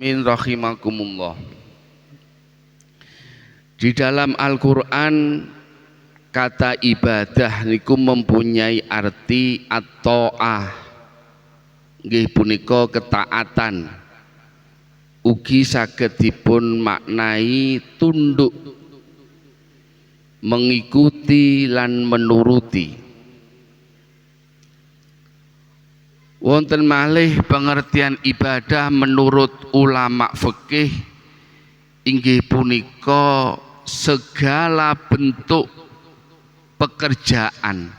Min rahimakumullah. Di dalam Al-Qur'an kata ibadah niku mempunyai arti at-ta'ah. Nggih punika ketaatan. Ugi saged dipun maknai tunduk, mengikuti lan menuruti. Wonten malih pengertian ibadah menurut ulama fikih inggih punika segala bentuk pekerjaan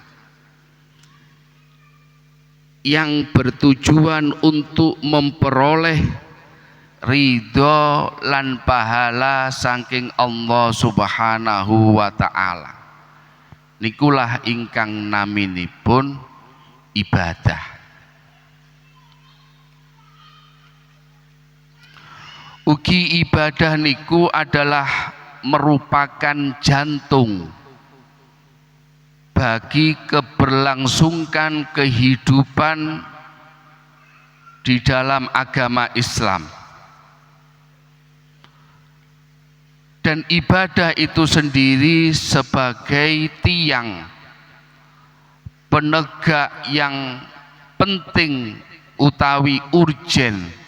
yang bertujuan untuk memperoleh ridho lan pahala saking Allah Subhanahu wa ta'ala. Nikulah ingkang naminipun ibadah. Ugi ibadah niku adalah merupakan jantung bagi keberlangsungkan kehidupan di dalam agama Islam. Dan ibadah itu sendiri sebagai tiang penegak yang penting utawi urgen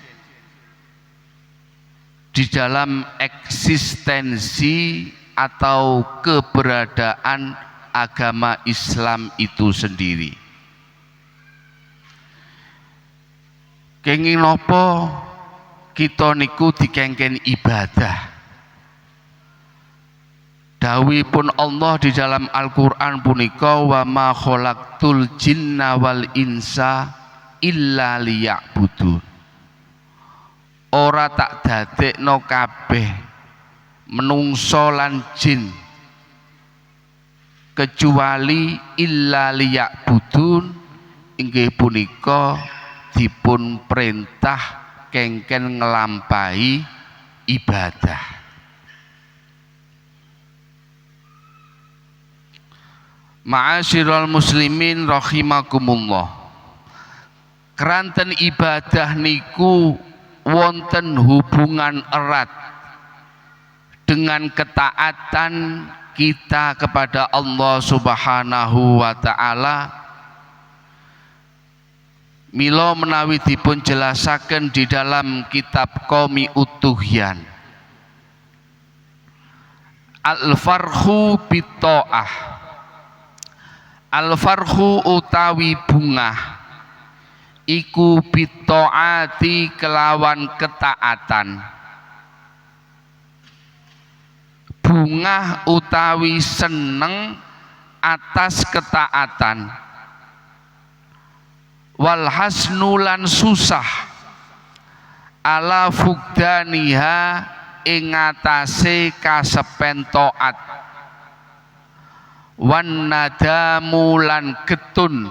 di dalam eksistensi atau keberadaan agama Islam itu sendiri. Kenging nopo kita niku dikengken ibadah. Dawuhipun Allah di dalam Al-Qur'an punika wa ma khalaqtul jinna wal insa illa liya'budun. Ora tak dadekno kabeh menungso lan jin kecuali illa liya'budun inggih punika dipun perintah kengken ngelampahi ibadah. Ma'asyiral muslimin rahimakumullah. Keranten ibadah niku wonten hubungan erat dengan ketaatan kita kepada Allah Subhanahu wa ta'ala. Mila menawi dipun jelasaken di dalam kitab Qomi Utuhyan Al-Farhu Bitta'ah. Al-Farhu utawi bungah iku bitoati kelawan ketaatan. Bungah utawi seneng atas ketaatan. Walhasnulan susah ala fugdaniha ing atase kasepen taat. Wan nadamu lan getun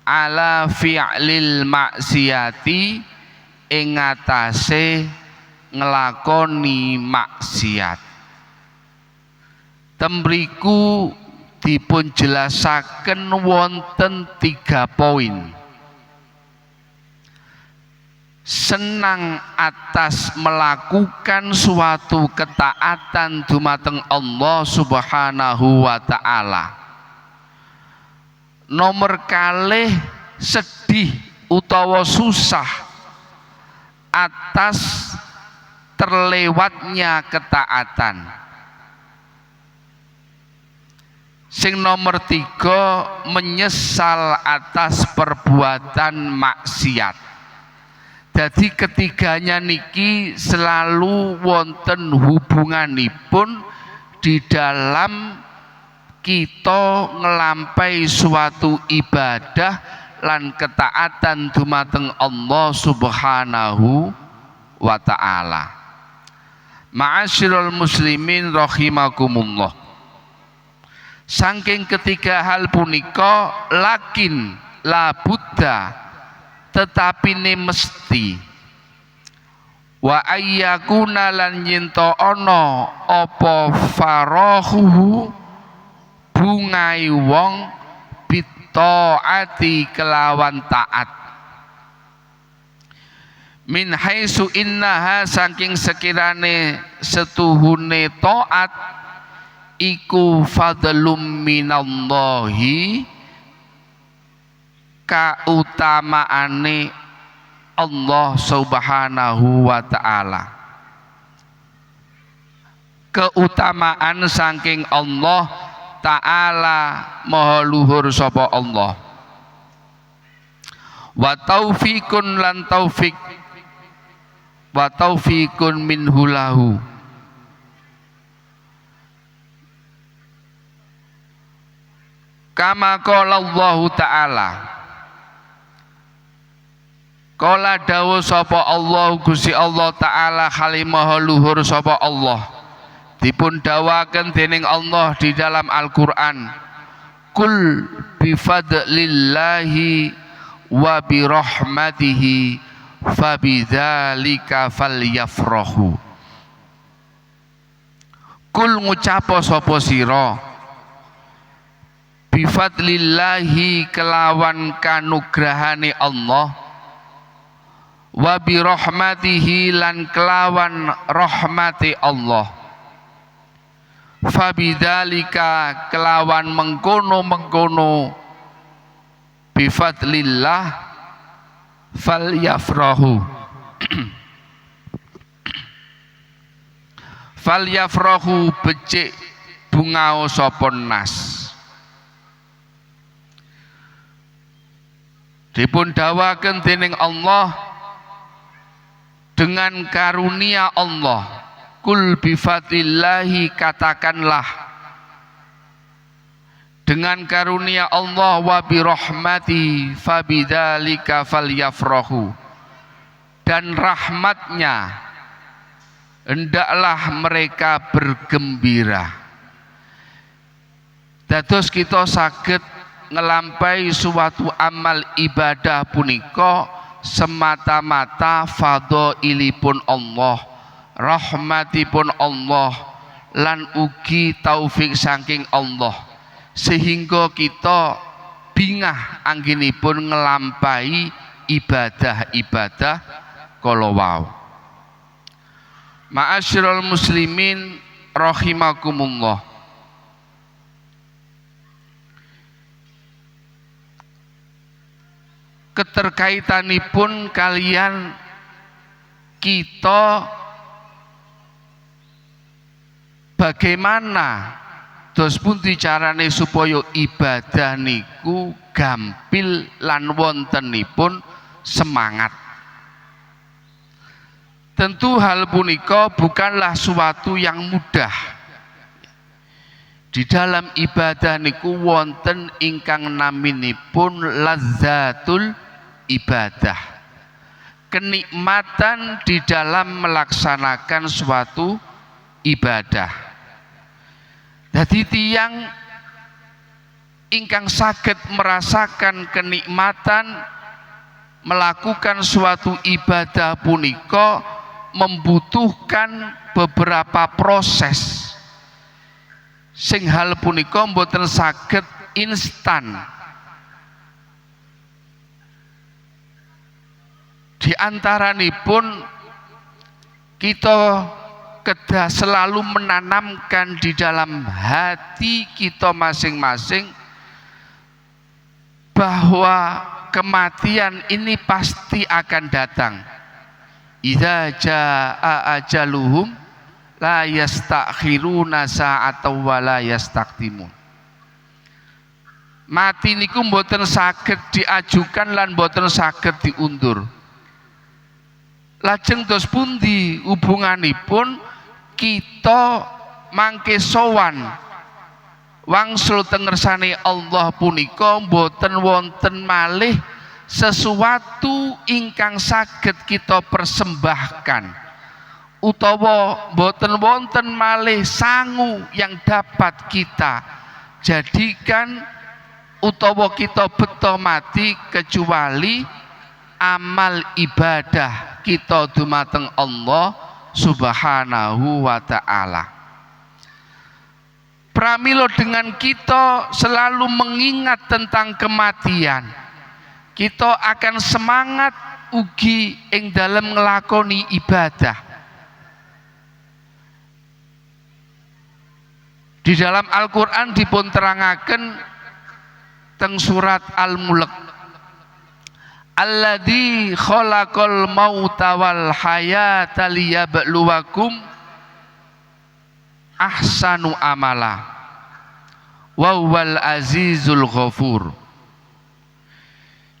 ala fi'lil maksiati ing atase nglakoni maksiat. Temriku dipun jelasaken wonten 3 poin. Senang atas melakukan suatu ketaatan dumateng Allah Subhanahu wa ta'ala. Nomor kalih sedih utawa susah atas terlewatnya ketaatan. Sing nomor 3 menyesal atas perbuatan maksiat. Jadi ketiganya niki selalu wonten hubunganipun di dalam kita ngelampai suatu ibadah lan ketaatan dumateng Allah Subhanahu wa ta'ala. Ma'asyiral muslimin rahimakumullah. Saking ketiga hal punika lakin la buddha tetapi ne mesti wa ayyakuna lan yento ana apa farahuhu bungai wong bitaati kelawan taat min haitsu innaha saking sekirane setuhune taat iku fadlum minallahi kautamaane Allah Subhanahu wa ta'ala, keutamaan saking Allah ta'ala maha luhur sapa Allah. Wa taufikun lan taufik, wa taufikun minhu lahu, kama qala Allah ta'ala, qala dawuh sapa Allah Gusti Allah ta'ala kalimaha luhur sapa Allah, dipun dawaken dening Allah di dalam Al-Qur'an, kul bifadlillahi wa birahmatihi fabidzalika falyafrahu. Kul ngucapo sapa sira bifadlillahi kelawan kanugrahane Allah, wa birahmatihi lan kelawan rahmati Allah, fabidzalika kelawan mengkono-mengkono bifadlillah falyafrahu falyafrahu becik bungao sapa nas. Dipun dawaken dening Allah dengan karunia Allah, kul bifadlillahi katakanlah dengan karunia Allah, wa birahmati fabidzalika falyafrahu, dan rahmatnya hendaklah mereka bergembira. Dados kita saged ngelampai suatu amal ibadah punika semata-mata fadhailipun Allah, rahmatipun Allah, lan ugi taufik saking Allah, sehingga kita bingah anggenipun ngelampai ibadah-ibadah kala wau. Ma'asyiral muslimin rahimakumullah, keterkaitanipun kalian kita bagaimana dos pundi carane supaya ibadah niku gampil lan wontenipun semangat. Tentu hal punika bukanlah suatu yang mudah. Di dalam ibadah niku wonten ingkang naminipun lazzatul ibadah, kenikmatan di dalam melaksanakan suatu ibadah. Dadi tiyang ingkang saged merasakan kenikmatan melakukan suatu ibadah punika membutuhkan beberapa proses sing hal punika mboten saged instan. Di antaranipun kita kedah selalu menanamkan di dalam hati kita masing-masing bahwa kematian ini pasti akan datang. Idza jaa ajaluhum la yastakhiruna sa'atan wa la yastaqdimun. Mati niku mboten saged diajukan lan mboten saged diundur. Lajeng dos pundi hubunganipun kita mangke sowan wangsul teng ngersane Allah punika mboten wonten malih sesuatu ingkang saged kita persembahkan, utawa mboten wonten malih sangu yang dapat kita jadikan utawa kita beto mati kecuali amal ibadah kita dumateng Allah Subhanahu wa ta'ala. Pramila dengan kita selalu mengingat tentang kematian, kita akan semangat ugi ing dalem nglakoni ibadah. Di dalam Al-Qur'an dipun terangaken teng surat Al-Mulk, alladzi khalaqal mauta wal hayata liyabluwakum ahsanu amala wa huwal azizul ghafur.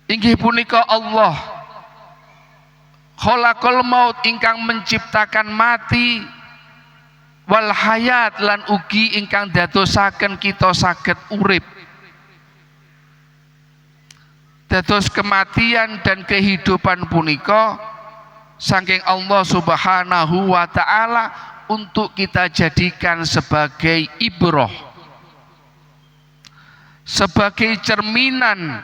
Inggih punika Allah khalaqal maut ingkang menciptakan mati, wal hayat lan ugi ingkang dadosaken kita saged urip. Dados kematian dan kehidupan punika saking Allah Subhanahu wa taala untuk kita jadikan sebagai ibrah, sebagai cerminan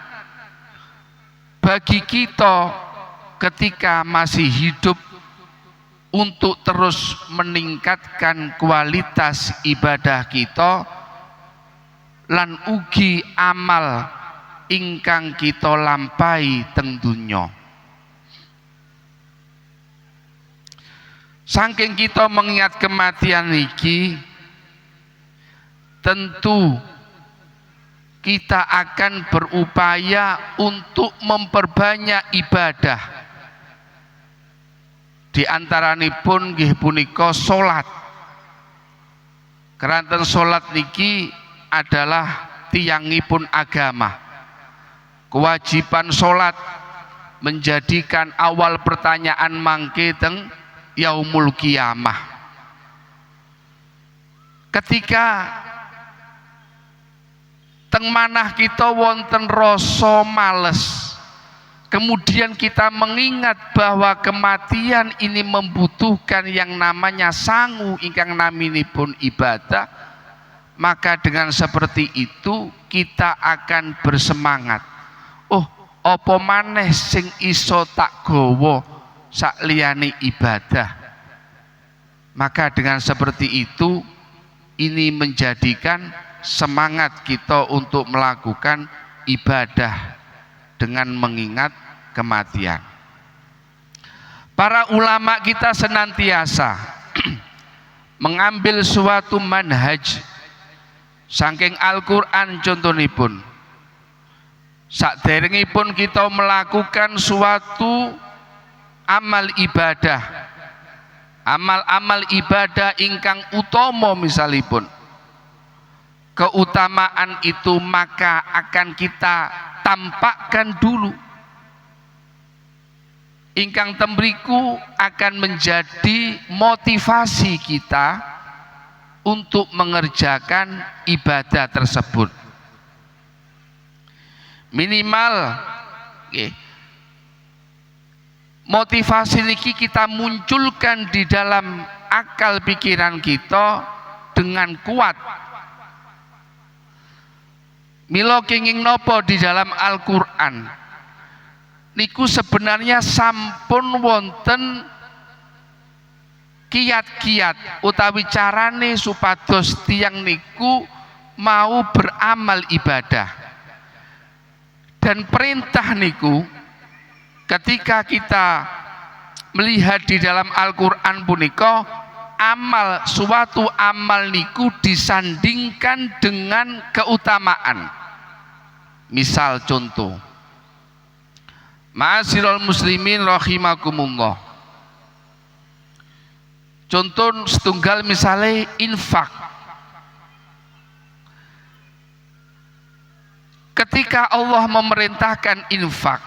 bagi kita ketika masih hidup untuk terus meningkatkan kualitas ibadah kita lan ugi amal ingkang kita lampahi teng dunya. Saking kita mengingat kematian niki, tentu kita akan berupaya untuk memperbanyak ibadah. Di antaranipun nggih punika salat. Keranten salat niki adalah tiangipun agama. Kewajiban salat menjadikan awal pertanyaan mangke teng yaumul kiamah. Ketika teng manah kita wonten rasa males, kemudian kita mengingat bahwa kematian ini membutuhkan yang namanya sangu ingkang naminipun ibadah, maka dengan seperti itu kita akan bersemangat. Oh, apa maneh sing iso tak gawa sakliyane ibadah. Maka dengan seperti itu ini menjadikan semangat kita untuk melakukan ibadah dengan mengingat kematian. Para ulama kita senantiasa mengambil suatu manhaj saking Al-Qur'an contonipun. Saderengipun kita melakukan suatu amal ibadah, amal-amal ibadah ingkang utama misalipun, keutamaan itu maka akan kita tampakkan dulu. Ingkang tembriku akan menjadi motivasi kita untuk mengerjakan ibadah tersebut. Minimal motivasi niki kita munculkan di dalam akal pikiran kita dengan kuat. Mila kenging nopo di dalam Al-Qur'an niku sebenarnya sampun wonten kiat-kiat utawi carane supados tiyang niku mau beramal ibadah. Dan perintah niku ketika kita melihat di dalam Al-Qur'an punika, suatu amal niku disandingkan dengan keutamaan. Misal contoh, ma'asyiral muslimin rahimakumullah, contoh setunggal misalnya infak. Ketika Allah memerintahkan infak,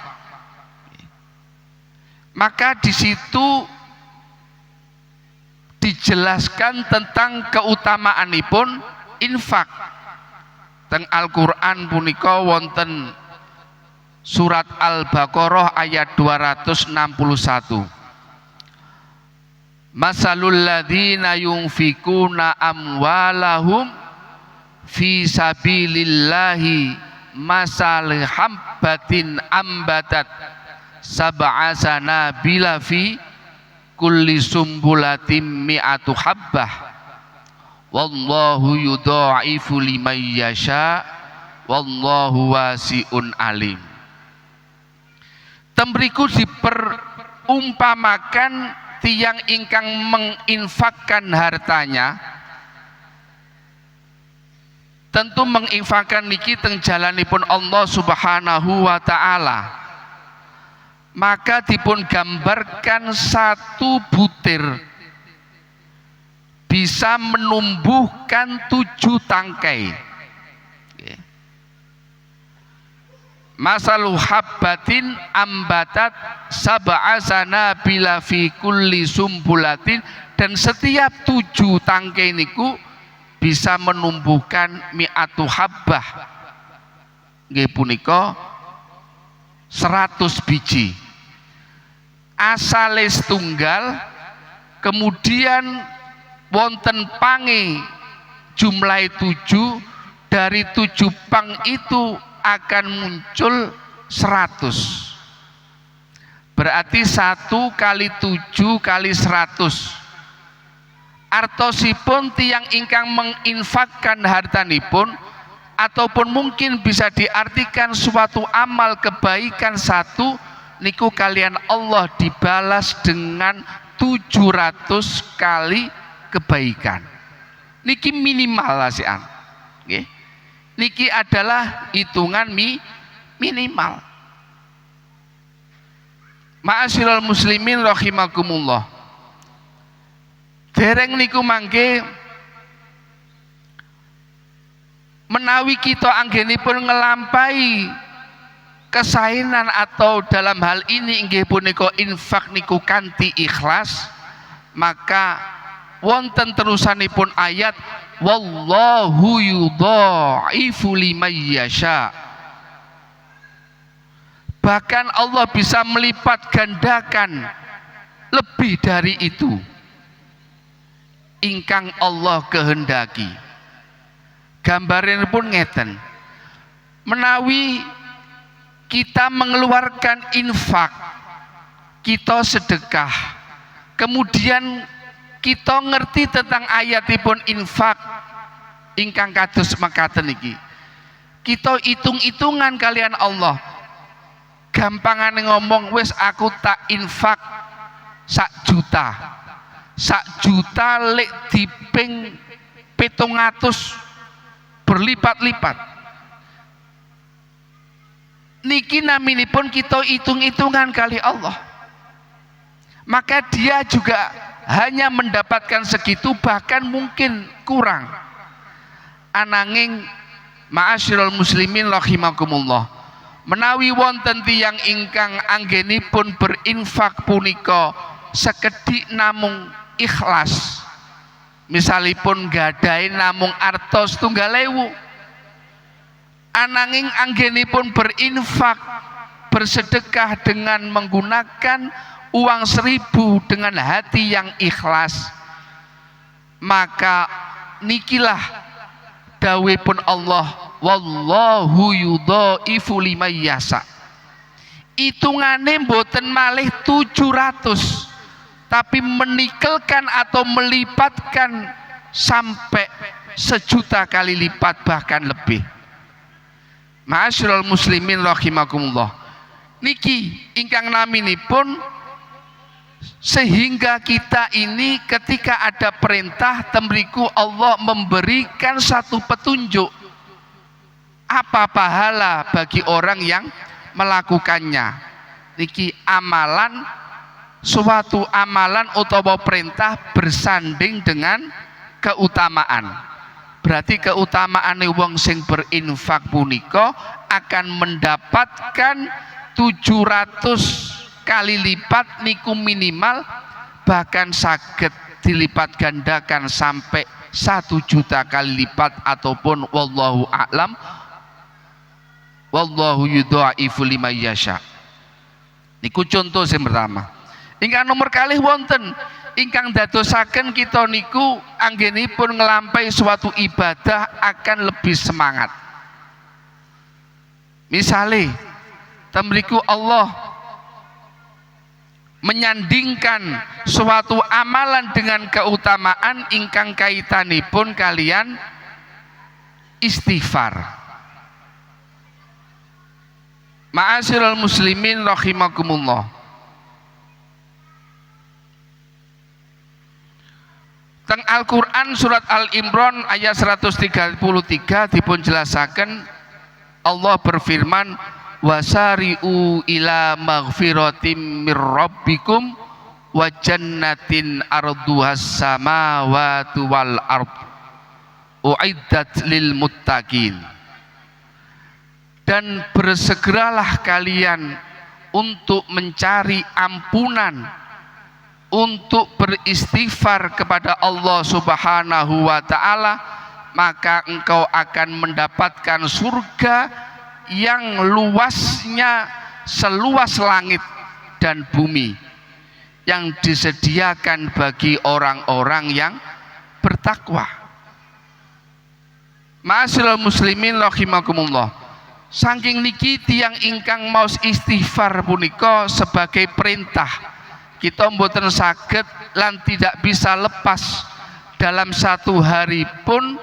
maka di situ dijelaskan tentang keutamaanipun infak. Teng Al-Qur'an punika wonten surat Al-Baqarah ayat 261. Masalul ladzina yunfikuna amwalahum fi sabilillahi masal habbatin ambatat sab'a sanabila fi kulli sumbulatin mi'atu habbah wallahu yudha'ifu liman yasha wallahu wasi'un alim. tembriku diperumpamakan tiang ingkang menginfakkan hartanya, tentu menginfakkan niki teng jalanipun Allah Subhanahu wa taala, maka dipun gambarkan satu butir bisa menumbuhkan 7 tangkai. Masalu habbatin ambatat sab'a sanabila fi kulli sumbulatin, dan setiap 7 tangkai niku bisa menumbuhkan mi'atu habbah, nggih punika 100 biji. Asale setunggal, kemudian wonten pange jumlah 7, dari 7 pang itu akan muncul 100. Berarti 1 kali 7 kali 100. Artosipun tiang ingkang menginfakkan hartanipun, ataupun mungkin bisa diartikan suatu amal kebaikan satu niku kalian Allah dibalas dengan 700 kali kebaikan. Niki minimal asian. Nggih. Niki adalah hitungan minimal. Ma'asyiral muslimin rahimakumullah. Dereng niku mangke menawi kita anggenipun ngelampahi kesainan, atau dalam hal ini inggih punika infak niku kanthi ikhlas, maka wonten terusanipun ayat wallahu yudha'ifu liman yasha. Bahkan Allah bisa melipat gandakan lebih dari itu ingkang Allah kehendaki. Gambarin pun ngeten, menawi kita mengeluarkan infak, kita sedekah, kemudian kita ngerti tentang ayatipun infak ingkang kados mekaten iki, kita hitung-hitungan kalian Allah, gampangane ngomong wis aku tak infak 1 juta, 1 juta lek diping 700 berlipat-lipat. Niki naminipun kita hitung-hitungan kali Allah, maka dia juga hanya mendapatkan segitu, bahkan mungkin kurang. Ananging ma'asyiral muslimin rahimakumullah, menawi wonten tiyang ingkang anggenipun berinfak punika sekedhik namung ikhlas, misalipun gadai namung artos 3.000, ananging anggenipun berinfak bersedekah dengan menggunakan uang 1.000 dengan hati yang ikhlas, maka nikilah dawuhipun Allah wallahu yudha'ifu liman yasha. Hitungane mboten malih 700, tapi menikelkan atau melipatkan sampai 1 juta kali lipat, bahkan lebih. Ma'asyiral muslimin rahimakumullah, niki ingkang naminipun sehingga kita ini ketika ada perintah temriku Allah memberikan satu petunjuk apa pahala bagi orang yang melakukannya. Niki amalan, suatu amalan utawa perintah bersanding dengan keutamaan. Berarti keutamaan wong sing berinfak punika akan mendapatkan 700 kali lipat niku minimal, bahkan saged dilipat gandakan sampai 1 juta kali lipat, ataupun wallahu a'lam wallahu yudha'ifu liman yasha. Niku contoh yang pertama. Ingkang nomor kalih wonten ingkang dadosaken kita niku anggenipun ngelampahi suatu ibadah akan lebih semangat. Misale temriku Allah menyandingkan suatu amalan dengan keutamaan ingkang kaitanipun kalian istighfar. Ma'asyiral muslimin rahimakumullah. Teng Al-Qur'an surat Al-Imran ayat 133 dipun jelasaken Allah berfirman wasari'u ila maghfiratim mir rabbikum wa jannatin arduhas samawati wal ard uiddat lil muttaqin. Dan bersegeralah kalian untuk mencari ampunan, untuk beristighfar kepada Allah Subhanahu wa ta'ala, maka engkau akan mendapatkan surga yang luasnya seluas langit dan bumi, yang disediakan bagi orang-orang yang bertakwa. Ma'asyiral muslimin rahimakumullah. Saking niki tiyang ingkang maos istighfar punika sebagai perintah, kita mboten saged lan tidak bisa lepas dalam satu hari pun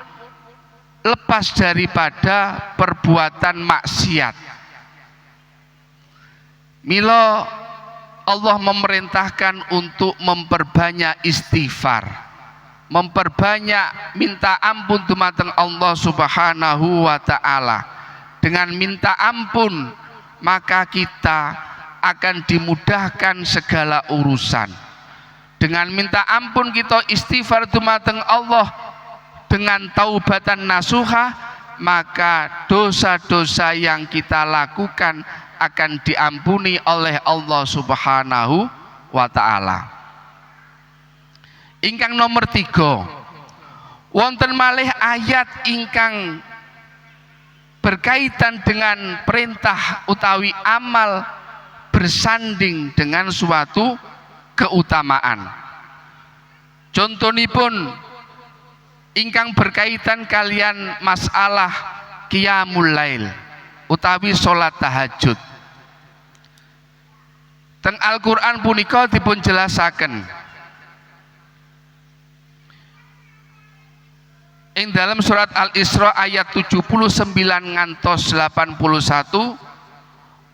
lepas daripada perbuatan maksiat. Mila Allah memerintahkan untuk memperbanyak istighfar, memperbanyak minta ampun dumateng Allah Subhanahu wa ta'ala. Dengan minta ampun maka kita akan dimudahkan segala urusan. Dengan minta ampun kita istighfar dumateng Allah dengan taubatan nasuha, maka dosa-dosa yang kita lakukan akan diampuni oleh Allah Subhanahu wa ta'ala. Ingkang nomor 3, wonten malih ayat ingkang berkaitan dengan perintah utawi amal bersanding dengan suatu keutamaan. Contonipun ingkang berkaitan kalian masalah qiyamul lail utawi salat tahajud. Teng Al-Qur'an punika dipun jelasaken ing dalam surat Al-Isra ayat 79 ngantos 81,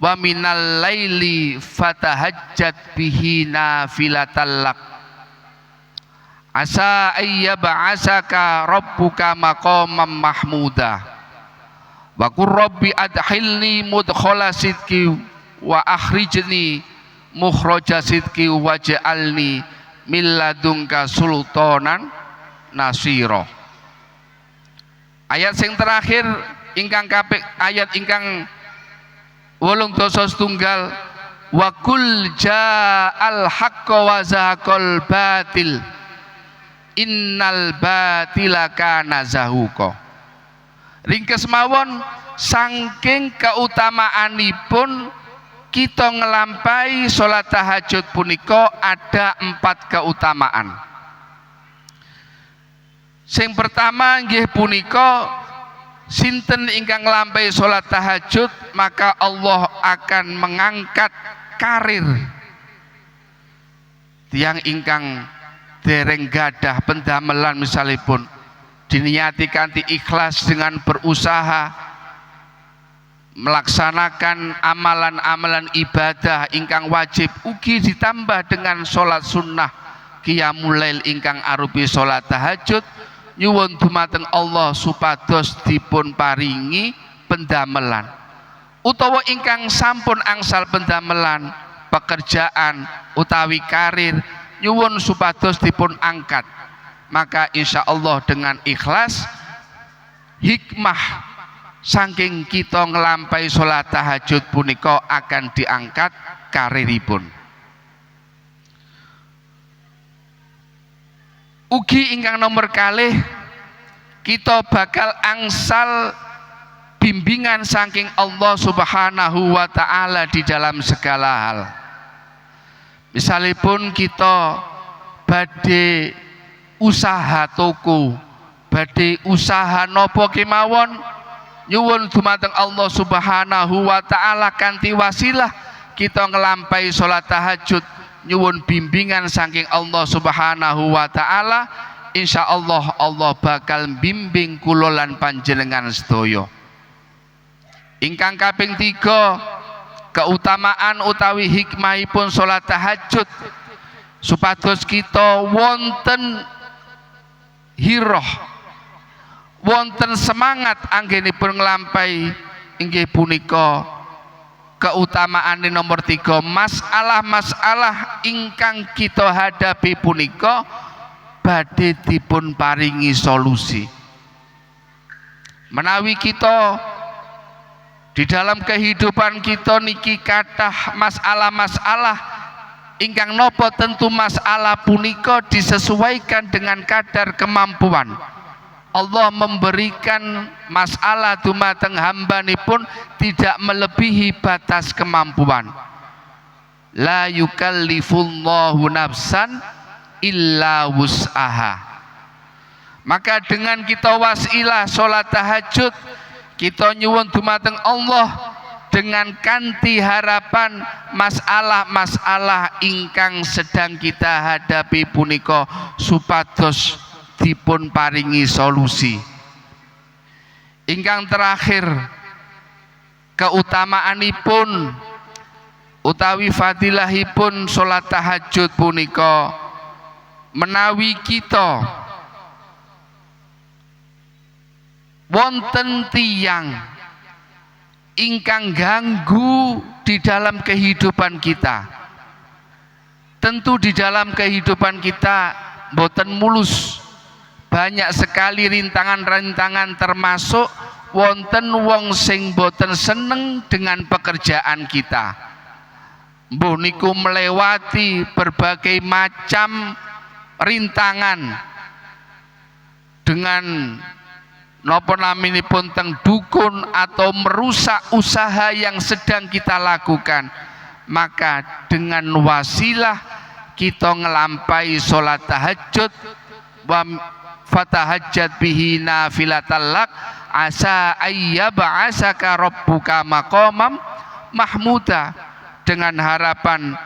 wa minal laili fatahajjat bihi nafilatal lak asa ayyab'asaka rabbuka maqaman mahmuda wa qur rabbi adkhilni mudkhala sidqi wa akhrijni mukhraja sidqi waj'alni min ladunka sultanan nasira. Ayat sing terakhir ingkang kaping ayat ingkang 8 setunggal, wa kul ja'al haqqo wa zahaqal batil innal batila kana zahuqa. Ringkes mawon saking keutamaanipun kita ngelampahi salat tahajud punika ada 4 keutamaan. Sing pertama nggih punika sinten ingkang nglampahi salat tahajud maka Allah akan mengangkat karir tiyang ingkang dereng gadah pendamelan misalipun diniati kanthi ikhlas dengan berusaha melaksanakan amalan-amalan ibadah ingkang wajib ugi ditambah dengan salat sunnah qiyamul lail ingkang arupi salat tahajud, nyuwun dumateng Allah supados dipun paringi pendamelan, utawa ingkang sampun angsal pendamelan pekerjaan utawi karir nyuwun supados dipun angkat, maka insya Allah dengan ikhlas hikmah saking kita ngelampahi sholat tahajud punika akan diangkat kariripun. Ugi ingkang nomor kalih kita bakal angsal bimbingan saking Allah Subhanahu wa ta'ala di dalam segala hal. Misalipun kita badhe usaha toko, badhe usaha nopo kemawon, nyuwun dumateng Allah Subhanahu wa ta'ala kanthi wasilah kita ngelampahi sholat tahajud, nyuwun bimbingan saking Allah Subhanahu wa ta'ala, insya Allah Allah bakal bimbing kula lan panjenengan sedaya. Ingkang kaping 3 keutamaan utawi hikmahipun salat tahajud supados kita wonten hiroh, wonten semangat anggenipun nglampahi inggih punika keutamaan nomor 3, masalah-masalah ingkang kita hadapi punika badhe dipun paringi solusi. Menawi kita di dalam kehidupan kita niki kathah masalah-masalah ingkang nopo tentu masalah punika disesuaikan dengan kadar kemampuan. Allah memberikan masalah dumateng hambanipun tidak melebihi batas kemampuan. La yukallifullahu nafsan illa wus'aha. Maka dengan kita wasilah salat tahajud, kita nyuwun dumateng Allah dengan kanthi harapan masalah-masalah ingkang sedang kita hadapi punika supados dipun paringi solusi. Ingkang terakhir, keutamaanipun utawi fadilahipun salat tahajud punika menawi kita wonten tiyang ingkang ganggu di dalam kehidupan kita. Tentu di dalam kehidupan kita boten mulus, banyak sekali rintangan-rintangan, termasuk wonten wong sing boten seneng dengan pekerjaan kita. Mbuh niku melewati berbagai macam rintangan dengan napa naminipun teng dukun atau merusak usaha yang sedang kita lakukan. Maka dengan wasilah kita ngelampai sholat tahajud, wa fatahajjat bihi nafilatallak asa ayyab'asaka rabbuka maqamam mahmuda, dengan harapan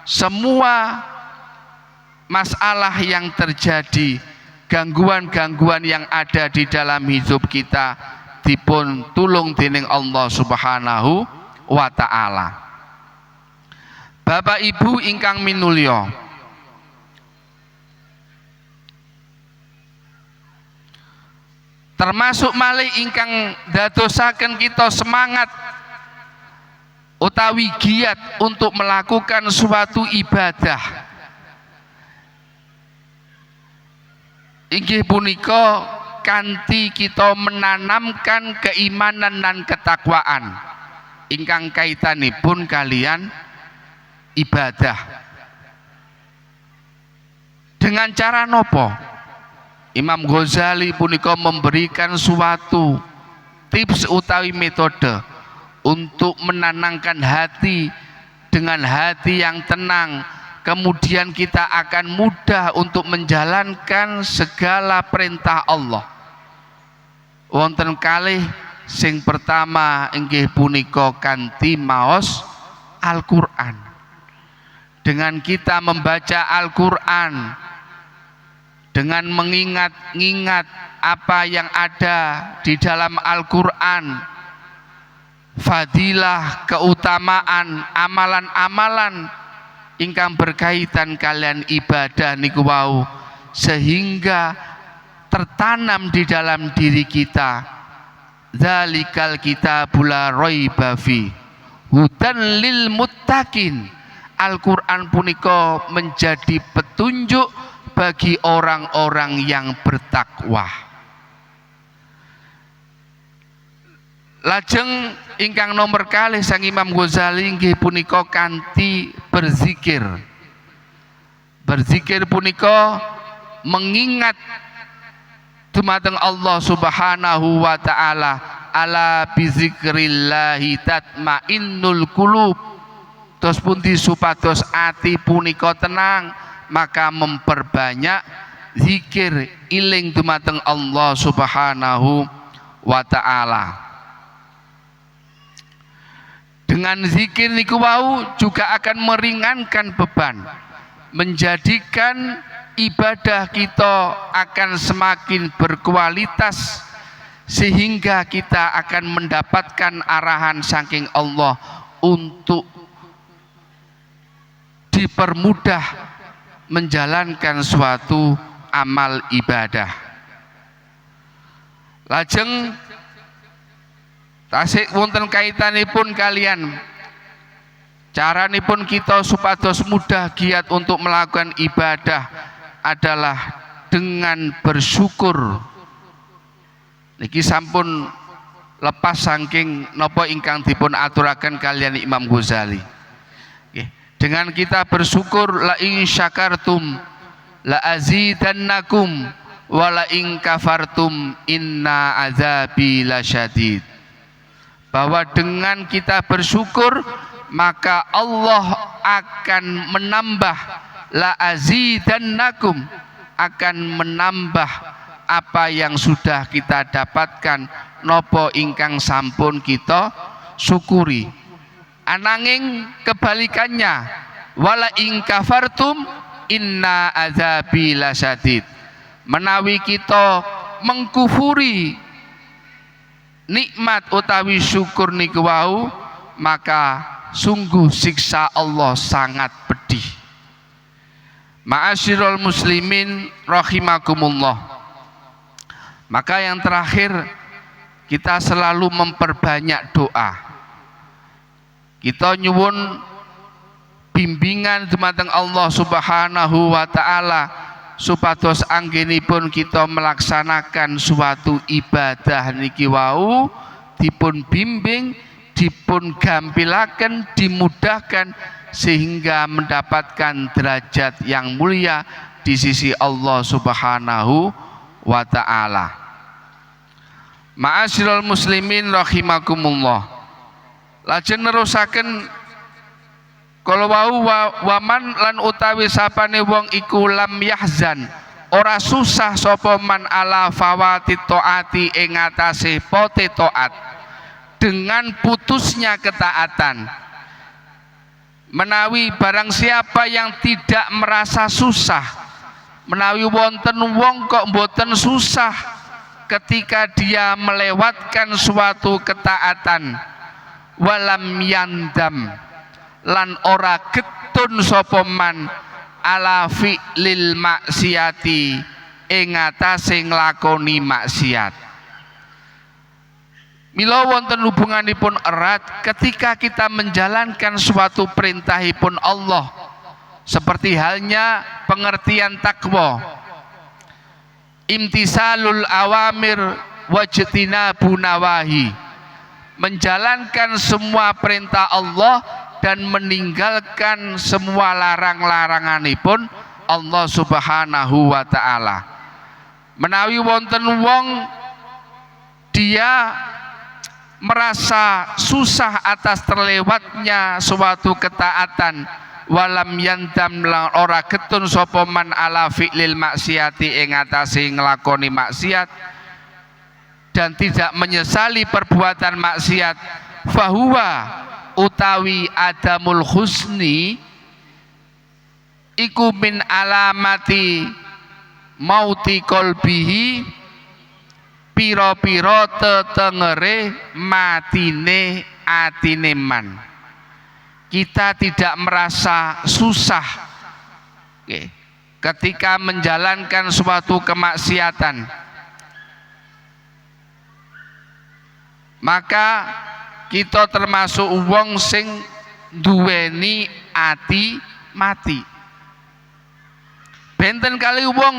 semua masalah yang terjadi, gangguan-gangguan yang ada di dalam hidup kita dipun tulung dening Allah Subhanahu wa taala. Bapak Ibu ingkang minulya, termasuk malih ingkang dadosaken kita semangat utawi giat untuk melakukan suatu ibadah inggih punika kanthi kita menanamkan keimanan dan ketakwaan ingkang kaitanipun kalian ibadah. Dengan cara nopo? Imam Ghazali punika memberikan suatu tips utawi metode untuk menenangkan hati. Dengan hati yang tenang, kemudian kita akan mudah untuk menjalankan segala perintah Allah. Wonten kalih sing pertama inggih punika kanthi maos Al-Qur'an. Dengan kita membaca Al-Qur'an, dengan mengingat-ingat apa yang ada di dalam Al-Qur'an, fadilah, keutamaan, amalan-amalan ingkang berkaitan kalian ibadah niku wau, sehingga tertanam di dalam diri kita zalikal kitabul la raiba fi hudan lil muttaqin. Al-Qur'an punika menjadi petunjuk bagi orang-orang yang bertakwa. Lajeng ingkang nomor kalih sang Imam Ghazali inggih punika kanthi berzikir. Berzikir punika mengingat dumateng Allah Subhanahu wa taala. Ala bizikrillahi tatmainnul qulub. Tos pundi supados ati punika tenang, maka memperbanyak zikir iling dumateng Allah Subhanahu wa taala. Dengan zikir niku wau juga akan meringankan beban, menjadikan ibadah kita akan semakin berkualitas, sehingga kita akan mendapatkan arahan saking Allah untuk dipermudah menjalankan suatu amal ibadah. Lajeng tasik wonten kaitanipun kalian caranipun kita supados mudah giat untuk melakukan ibadah adalah dengan bersyukur. Niki sampun lepas saking napa ingkang dipun aturaken kalian Imam Ghazali. Dengan kita bersyukur, la in syakartum la azidannakum wa la in kafartum inna azabi lasyadid. Bahwa dengan kita bersyukur maka Allah akan menambah, la azidannakum, akan menambah apa yang sudah kita dapatkan nopo ingkang sampun kita syukuri. Ananging kebalikannya, wala ing kafartum inna azabi lasyadid. Menawi kita mengkufuri nikmat utawi syukur niku wau, maka sungguh siksa Allah sangat pedih. Ma'asyiral muslimin rahimakumullah. Maka yang terakhir, kita selalu memperbanyak doa. Kita nyuwun bimbingan dumateng Allah Subhanahu wa taala supados anggenipun kita melaksanakan suatu ibadah niki wau dipun bimbing, dipun gampilaken, dimudahkan sehingga mendapatkan derajat yang mulia di sisi Allah Subhanahu wa taala. Ma'asyiral muslimin rahimakumullah. Lajeng nerusaken kalau wau waman lan utawi sapane wong iku lam yahzan, ora susah sapa man ala fawati taati ing atase pote taat, dengan putusnya ketaatan. Menawi barang siapa yang tidak merasa susah, menawi wonten wong kok mboten susah ketika dia melewatkan suatu ketaatan, walam yandam lan ora getun sapa man ala fi'lil maksiati ing atase nglakoni maksiat. Mila wonten hubunganipun erat ketika kita menjalankan suatu perintahipun Allah, seperti halnya pengertian takwa, imtisalul awamir wajtinabun nawahi, menjalankan semua perintah Allah dan meninggalkan semua larang-laranganipun Allah Subhanahu wa taala. Menawi wonten wong dia merasa susah atas terlewatnya suatu ketaatan, walam yandam ora getun sapa man ala fi'lil maksiati ing atase nglakoni maksiat dan tidak menyesali perbuatan maksiat, fahuwa utawi adamul husni iku min alamati mauti kolbihi, piro-piro tetengere matine atine man. Kita tidak merasa susah ketika menjalankan suatu kemaksiatan, maka kita termasuk wong sing duweni ati mati. Benten kali wong,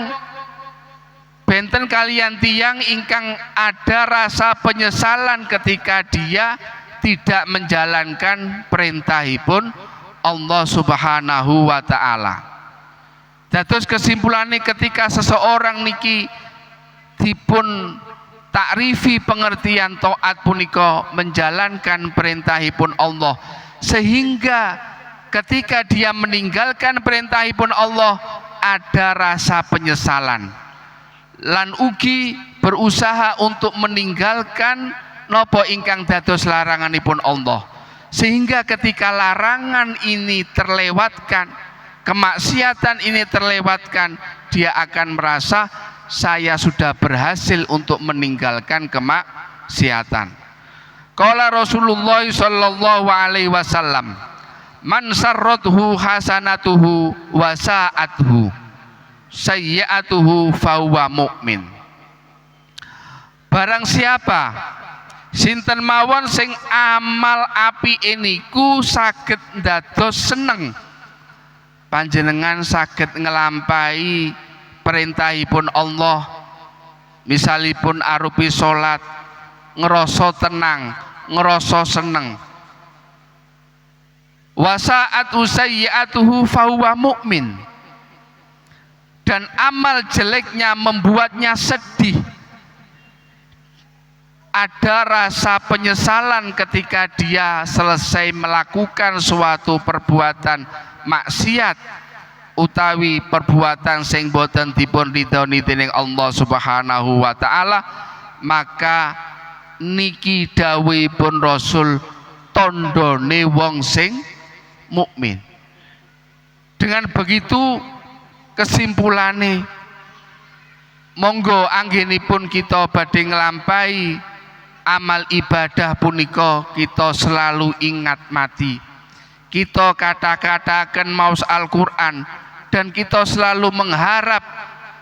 benten kalian tiang ingkang ada rasa penyesalan ketika dia tidak menjalankan perintahipun Allah Subhanahu wa taala. Dados kesimpulannya ketika seseorang niki dipun takrifi pengertian taat punika menjalankan perintahipun Allah, sehingga ketika dia meninggalkan perintahipun Allah ada rasa penyesalan lan ugi berusaha untuk meninggalkan nopo ingkang dados laranganipun Allah, sehingga ketika larangan ini terlewatkan, kemaksiatan ini terlewatkan, dia akan merasa saya sudah berhasil untuk meninggalkan kemaksiatan. Qala Rasulullah sallallahu alaihi wasallam, man sarrathu hasanatuhu wa sa'atuhu sayyi'atuhu fahuwa mu'min. Barang siapa sinten mawon sing amal api niku saged ndados seneng, panjenengan saged ngelampahi perintahipun Allah, misalipun arupi salat, ngerasa tenang, ngerasa seneng. Wasa'at usayyi'atuhu fahuwa mu'min. Dan amal jeleknya membuatnya sedih, ada rasa penyesalan ketika dia selesai melakukan suatu perbuatan maksiat utawi perbuatan sing boten dipun ridhoni dening Allah Subhanahu wa taala, maka niki dawuhipun Rasul tandane wong sing mukmin. Dengan begitu kesimpulannya, monggo anggenipun kita badhe nglampahi amal ibadah punika kita selalu ingat mati. Kita kata-katakan maos Al-Quran dan kita selalu mengharap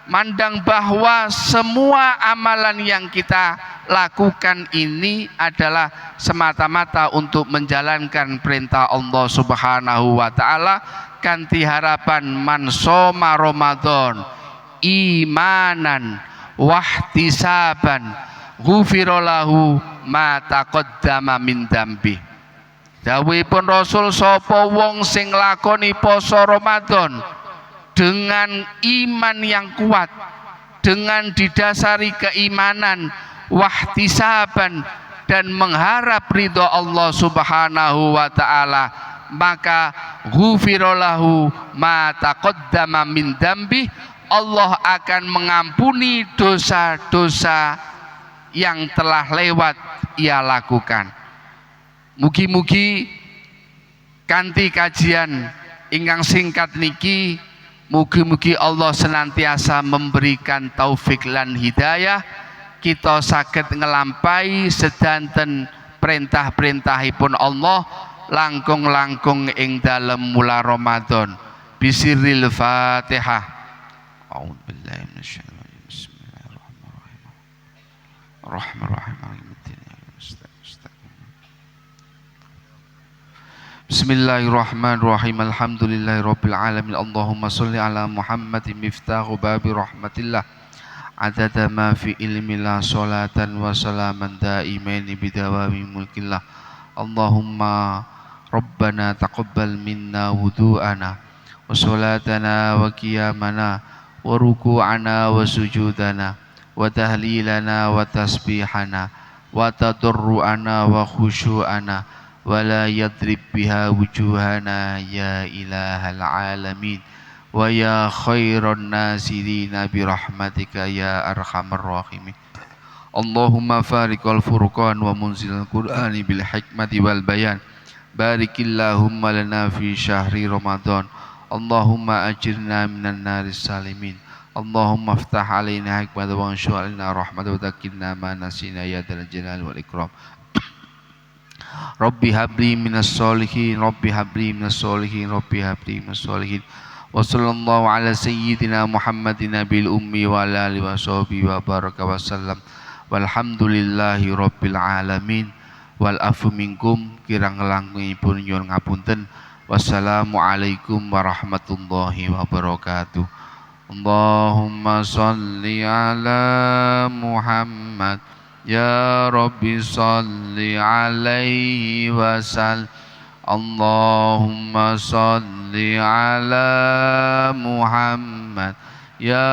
mandang bahwa semua amalan yang kita lakukan ini adalah semata-mata untuk menjalankan perintah Allah Subhanahu wa taala kanthi harapan man shoma Ramadan imanan wahtisaban ghufira lahu ma taqaddama min dambi. Dawuhipun Rasul, sapa wong sing lakoni poso Ramadan dengan iman yang kuat, dengan didasari keimanan, wahtisaban, dan mengharap ridho Allah Subhanahu wa taala, maka ghufira lahu ma taqaddama min dambi, Allah akan mengampuni dosa-dosa yang telah lewat ia lakukan. Mugi-mugi kanthi kajian ingkang singkat niki, mugi-mugi Allah senantiasa memberikan taufik lan hidayah, kita saged ngelampahi sedanten perintah-perintahipun Allah langkung-langkung ing dalem mula Ramadan. Bisiril Fatihah. A'udzubillahi minasyaitonir rajim. Bismillahirrahmanirrahim. Rahmanirrahim. Bismillahirrahmanirrahim. Alhamdulillahirabbil alamin. Allahumma sholli ala Muhammadin miftahu babi rahmatillah. Adada ma fi ilmillah salatan wa salaman daimaini bidawami mulkillah. Allahumma rabbana taqabbal minna wudu'ana wa salatana wa qiyamana wa ruku'ana wa sujudana wa tahlilana wa tasbihana wa tadarru'ana wa khusyu'ana wa la yadrib biha wujuhana ya ilahal alamin wa ya khairan nasirina birahmatika ya arhamar rahimin. Allahumma fariqal furqan wa munzilal qur'ani bil hikmati wal bayan, barikillahumma lana fi syahri ramadan, Allahumma ajirna minan naris salimin, Allahumma aftah alaina hikmatan wa anshu alaina rahmatan wa takinna ma nasina ya dzal jalali wal ikram. Rabbi habli minas solihin, Rabbi habli minas solihin, Rabbi habli minas solihin. Wa sallallahu ala sayyidina Muhammadin nabil ummi wa ala alihi wa sahbihi wa baraka wa sallam. Walhamdulillahi rabbil alamin. Wal afu minkum, kirang langkungipun nyuwun ngapunten. Wassalamualaikum warahmatullahi wabarakatuh. Allahumma sholli ala Muhammad, ya Rabbi sholli alaihi wasallam. Allahumma sholli ala Muhammad, ya